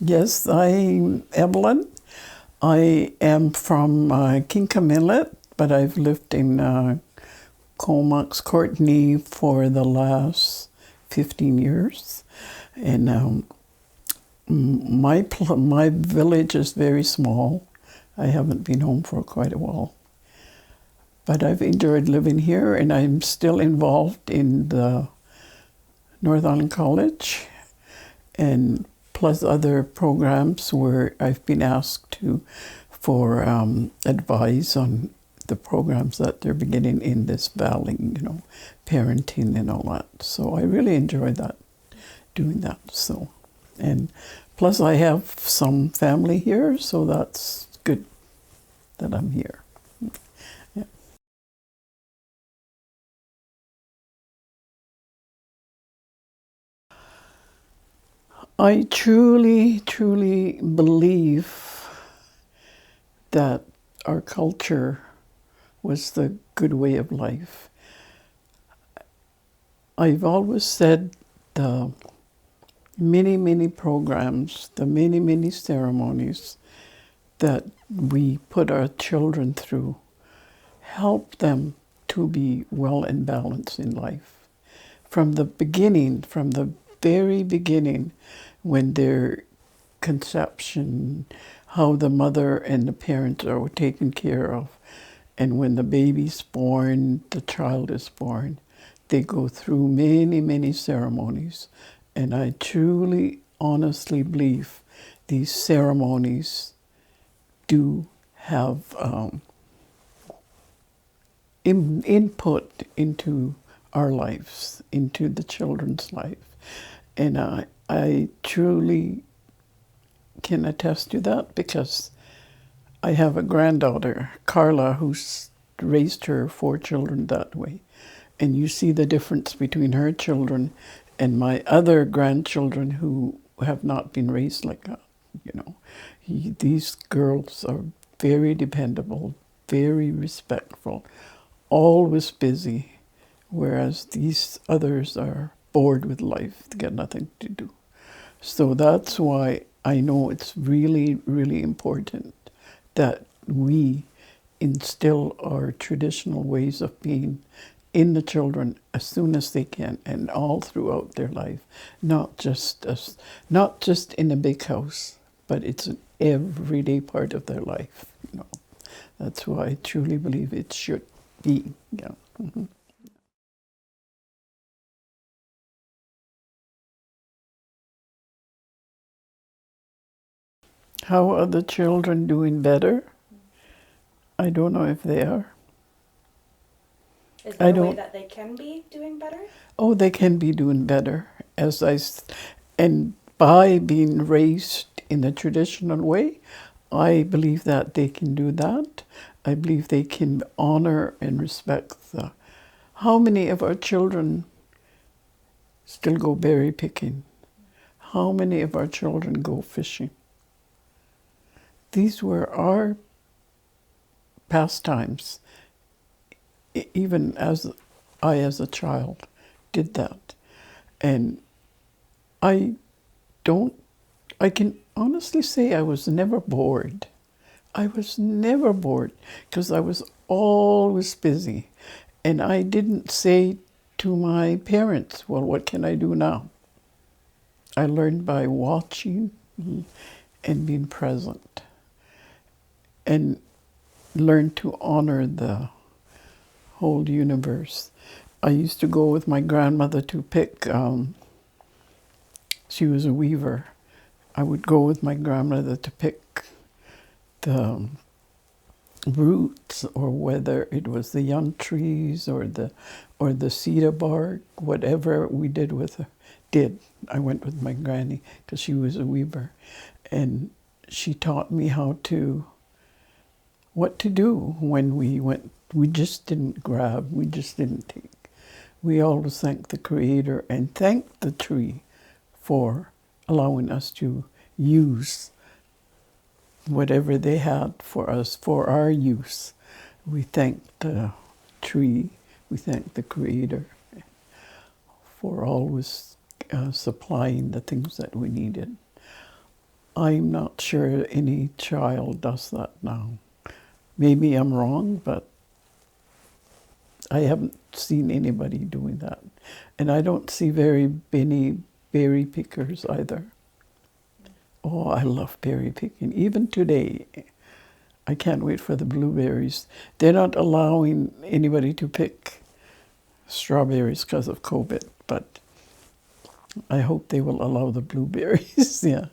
Yes, I'm Evelyn. I am from Kinkamillet, but I've lived in Comox, Courtney for the last 15 years. And my village is very small. I haven't been home for quite a while. But I've enjoyed living here, and I'm still involved in the North Island College and plus other programs where I've been asked to for advice on the programs that they're beginning in this valley, parenting and all that. So I really enjoy that, doing that. So, and plus I have some family here, so that's good that I'm here. Yeah. I truly, truly believe that our culture was the good way of life. I've always said the many, many programs, the many, many ceremonies that we put our children through help them to be well and balanced in life. From the beginning, from the very beginning, when their conception, how the mother and the parents are taken care of, and when the baby's born, the child is born, they go through many, many ceremonies. And I truly, honestly believe these ceremonies do have input into our lives, into the children's life. And I truly can attest to that because I have a granddaughter, Carla, who's raised her 4 children that way. And you see the difference between her children and my other grandchildren who have not been raised like that. These girls are very dependable, very respectful, always busy, whereas these others are bored with life. They got nothing to do. So that's why I know it's really, really important that we instill our traditional ways of being in the children as soon as they can and all throughout their life, not just in a big house, but it's an everyday part of their life. That's why I truly believe it should be. Yeah. Mhm. How are the children doing better? I don't know if they are. Is I there a way don't. that they can be doing better? Oh, they can be doing better, and by being raised in a traditional way, I believe that they can do that. I believe they can honor and respect the. How many of our children still go berry picking? How many of our children go fishing? These were our pastimes, even as a child, did that. And I don't, I can honestly say I was never bored. I was never bored because I was always busy. And I didn't say to my parents, well, what can I do now? I learned by watching and being present and learned to honor the whole universe. I used to go with my grandmother to pick, she was a weaver. I would go with my grandmother to pick the roots, or whether it was the young trees or the cedar bark, whatever we did with her. I went with my granny because she was a weaver, and she taught me what to do when we went. We just didn't grab, we just didn't take. We always thanked the Creator and thanked the tree for allowing us to use whatever they had for us for our use. We thank the tree, we thank the Creator for always supplying the things that we needed. I'm not sure any child does that now. Maybe I'm wrong, but I haven't seen anybody doing that. And I don't see very many berry pickers either. Oh, I love berry picking. Even today, I can't wait for the blueberries. They're not allowing anybody to pick strawberries because of COVID, but I hope they will allow the blueberries, yeah.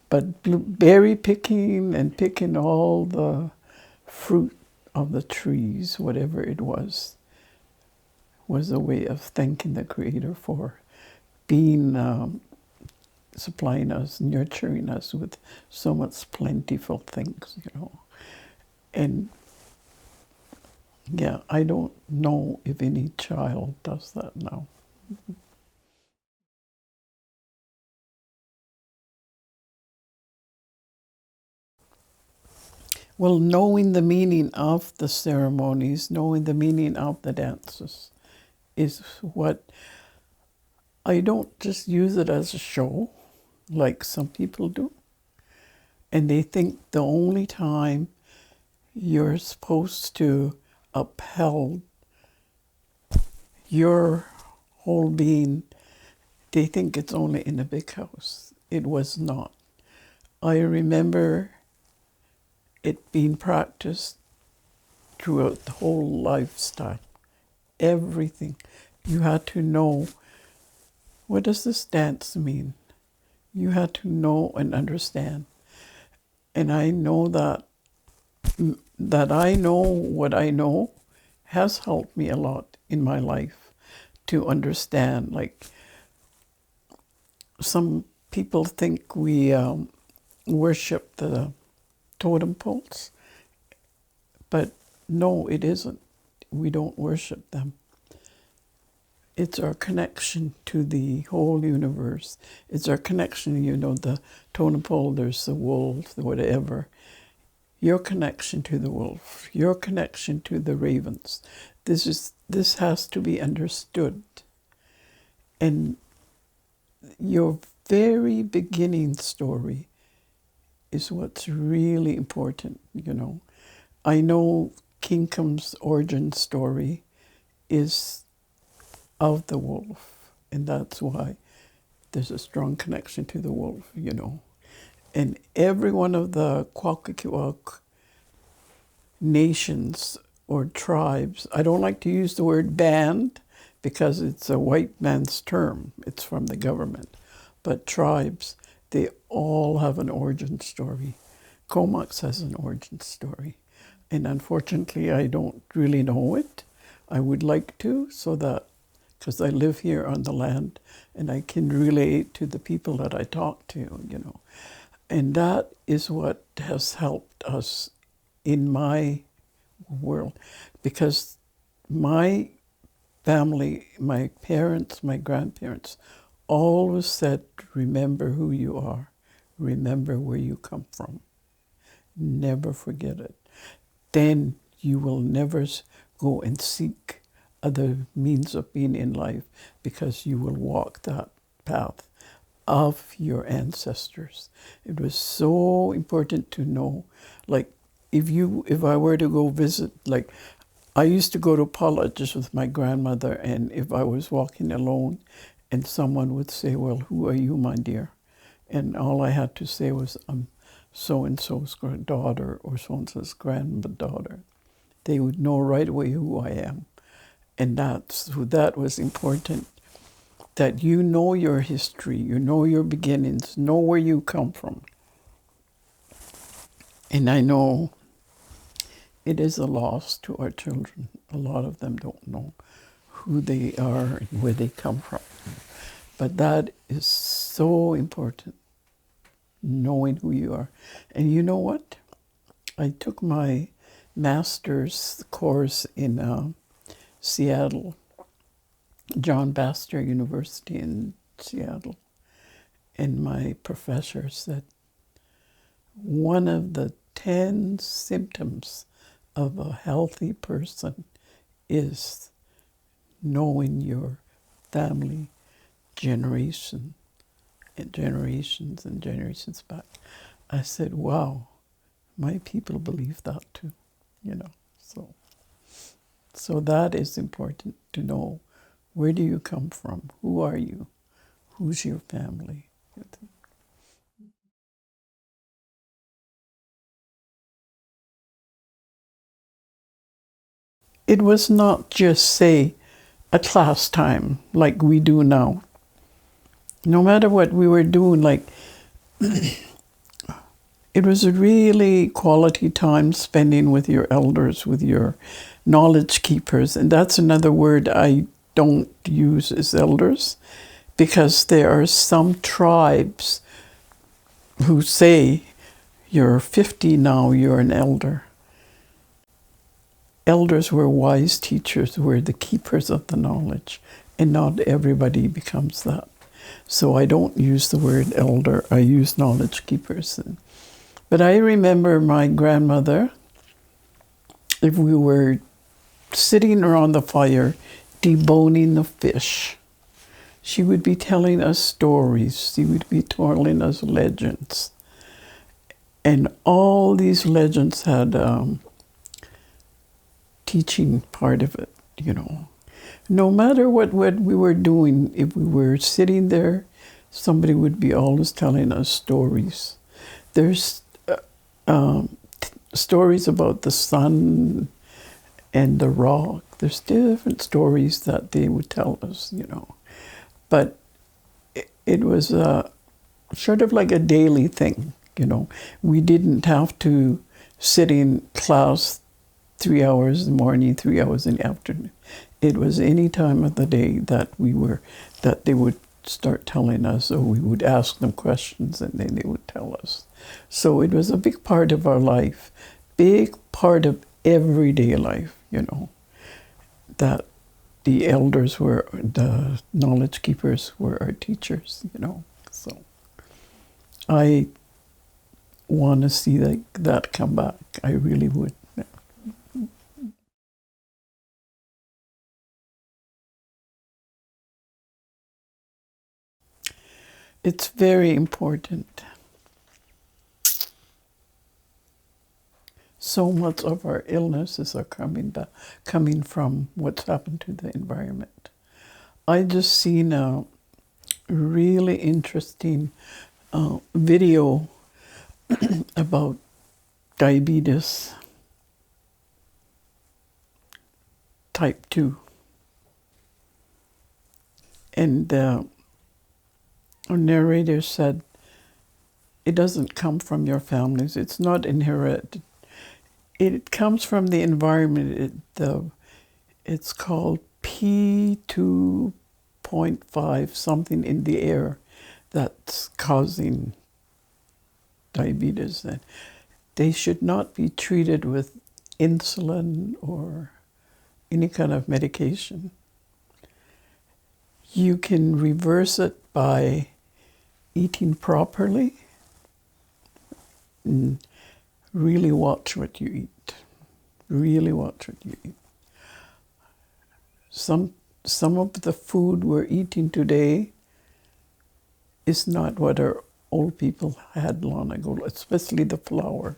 But berry picking and picking all the fruit of the trees, whatever it was a way of thanking the Creator for being, supplying us, nurturing us with so much plentiful things, you know. And yeah, I don't know if any child does that now. Well, knowing the meaning of the ceremonies, knowing the meaning of the dances is what I don't just use it as a show like some people do. And they think the only time you're supposed to upheld your whole being, they think it's only in a big house. It was not. I remember it being practiced throughout the whole lifestyle. Everything. You had to know, what does this dance mean? You had to know and understand. And I know that I know what I know has helped me a lot in my life to understand. Like, some people think we worship the totem poles, but no, it isn't. We don't worship them. It's our connection to the whole universe. It's our connection, you know, the totem pole, there's the wolf, whatever. Your connection to the wolf, your connection to the ravens. This has to be understood. And your very beginning story is what's really important, you know. I know King Kingdom's origin story is of the wolf, and that's why there's a strong connection to the wolf, you know. And every one of the Kwakikiwak nations or tribes, I don't like to use the word band because it's a white man's term. It's from the government. But tribes, they all have an origin story. Comox has an origin story. And unfortunately, I don't really know it. I would like to, so that, because I live here on the land and I can relate to the people that I talk to, you know. And that is what has helped us in my world, because my family, my parents, my grandparents always said, remember who you are, remember where you come from, never forget it. Then you will never go and seek other means of being in life, because you will walk that path of your ancestors. It was so important to know, like, if I were to go visit, like, I used to go to colleges with my grandmother, and if I was walking alone and someone would say, well, who are you, my dear? And all I had to say was, I'm so-and-so's daughter or so-and-so's granddaughter. They would know right away who I am. And that was important, that you know your history, you know your beginnings, know where you come from. And I know it is a loss to our children. A lot of them don't know who they are and where they come from. But that is so important, knowing who you are. And you know what? I took my master's course in Seattle, John Baxter University in Seattle. And my professor said, one of the 10 symptoms of a healthy person is knowing your family generation and generations back. I said, wow, my people believe that too, you know. So that is important to know. Where do you come from? Who are you? Who's your family? It was not just, say, a class time like we do now. No matter what we were doing, like, it was a really quality time spending with your elders, with your knowledge keepers. And that's another word I don't use as elders, because there are some tribes who say you're 50 now, you're an elder. Elders were wise teachers, were the keepers of the knowledge, and not everybody becomes that. So I don't use the word elder, I use knowledge keepers. But I remember my grandmother, if we were sitting around the fire deboning the fish, she would be telling us stories, she would be telling us legends. And all these legends had teaching part of it, you know. No matter what we were doing, if we were sitting there, somebody would be always telling us stories. There's stories about the sun and the rock. There's different stories that they would tell us, you know. But it was sort of like a daily thing, you know. We didn't have to sit in class 3 hours in the morning, 3 hours in the afternoon. It was any time of the day that that they would start telling us, or we would ask them questions and then they would tell us. So it was a big part of our life, big part of everyday life, you know, that the elders were, the knowledge keepers were our teachers, you know. So I want to see that come back. I really would. It's very important. So much of our illnesses are coming from what's happened to the environment. I just seen a really interesting video about diabetes type 2. And our narrator said, it doesn't come from your families. It's not inherited. It comes from the environment. It's called P2.5, something in the air that's causing diabetes. And they should not be treated with insulin or any kind of medication. You can reverse it by eating properly and really watch what you eat. Really watch what you eat. Some of the food we're eating today is not what our old people had long ago, especially the flour.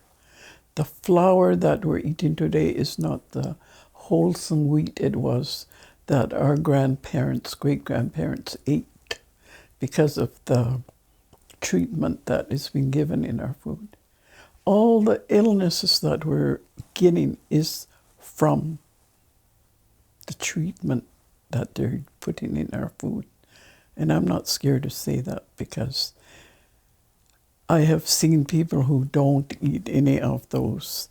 The flour that we're eating today is not the wholesome wheat it was that our grandparents, great-grandparents ate because of the treatment that is being given in our food. All the illnesses that we're getting is from the treatment that they're putting in our food. And I'm not scared to say that, because I have seen people who don't eat any of those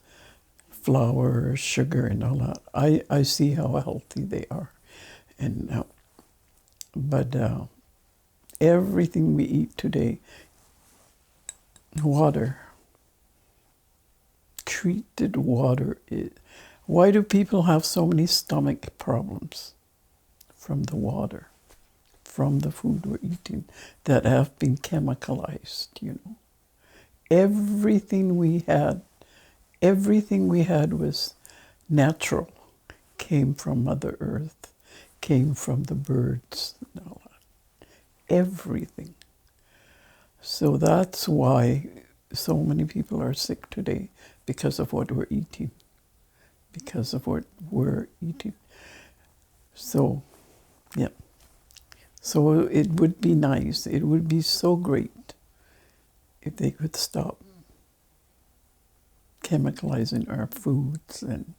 flour, sugar, and all that. I see how healthy they are. And but everything we eat today, water, treated water. Why do people have so many stomach problems? From the water, from the food we're eating that have been chemicalized, you know. Everything we had was natural, came from Mother Earth, came from the birds and all that. Everything. So that's why so many people are sick today because of what we're eating, because of what we're eating. So, yeah. So it would be nice, it would be so great if they could stop chemicalizing our foods and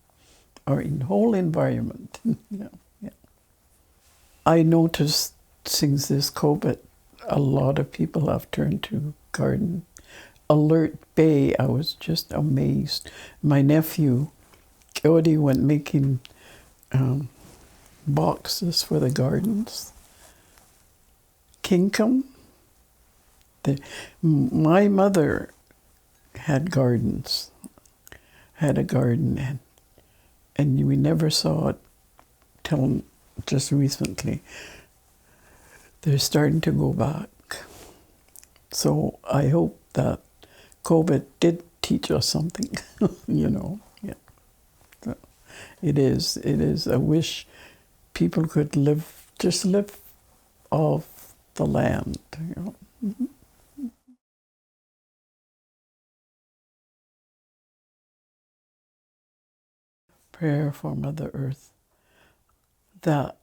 our whole environment. Yeah, yeah. I noticed since this COVID, a lot of people have turned to garden. Alert Bay, I was just amazed. My nephew, Cody, went making boxes for the gardens. Kinkum, my mother had gardens, had a garden, and we never saw it till just recently. They're starting to go back. So I hope that COVID did teach us something, you know. Yeah. So it is. I wish people could just live off the land, you know. Mm-hmm. Prayer for Mother Earth, that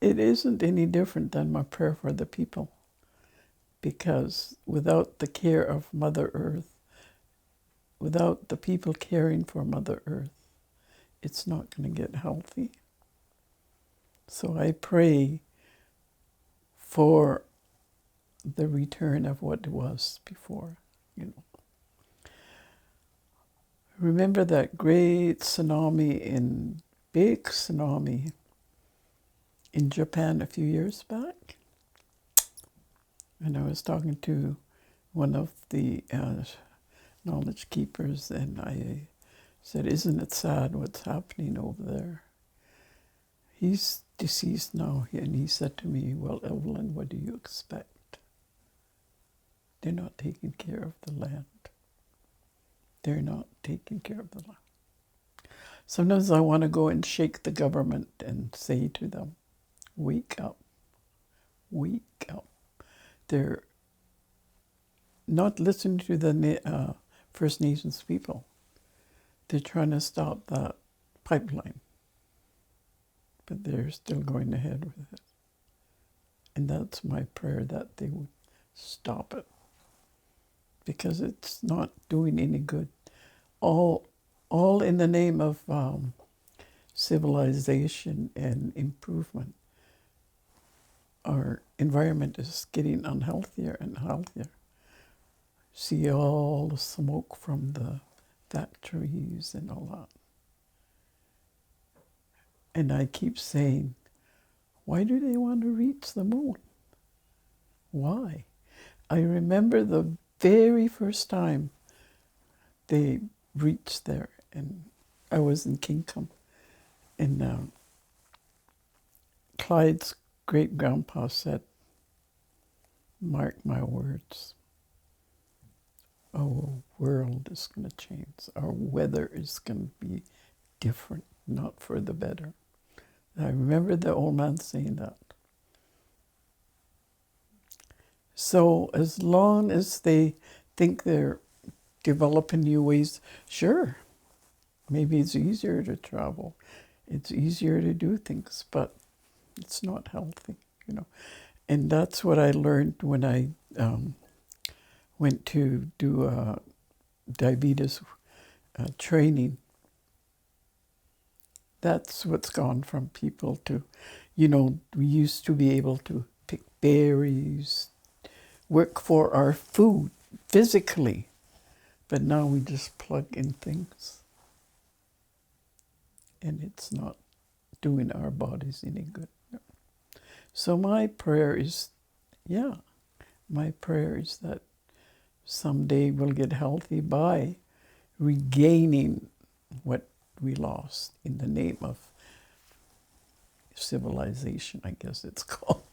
it isn't any different than my prayer for the people, because without the care of Mother Earth, without the people caring for Mother Earth, it's not going to get healthy. So I pray for the return of what was before, you know. Remember that great big tsunami in Japan a few years back? And I was talking to one of the knowledge keepers, and I said, isn't it sad what's happening over there? He's deceased now, and he said to me, well, Evelyn, what do you expect? They're not taking care of the land. They're not taking care of the land. Sometimes I want to go and shake the government and say to them, wake up, wake up. They're not listening to the First Nations people. They're trying to stop that pipeline, but they're still going ahead with it. And that's my prayer, that they would stop it, because it's not doing any good. All in the name of civilization and improvement. Our environment is getting unhealthier and healthier. See all the smoke from the factories and all that. And I keep saying, why do they want to reach the moon? Why? I remember the very first time they reached there, and I was in Kinkum, and Clyde's great-grandpa said, mark my words, our world is going to change. Our weather is going to be different, not for the better. And I remember the old man saying that. So as long as they think they're developing new ways, sure, maybe it's easier to travel. It's easier to do things, but it's not healthy, you know. And that's what I learned when I went to do diabetes training. That's what's gone from people to, you know, we used to be able to pick berries, work for our food physically, but now we just plug in things, and it's not doing our bodies any good. So my prayer is, my prayer is that someday we'll get healthy by regaining what we lost in the name of civilization, I guess it's called.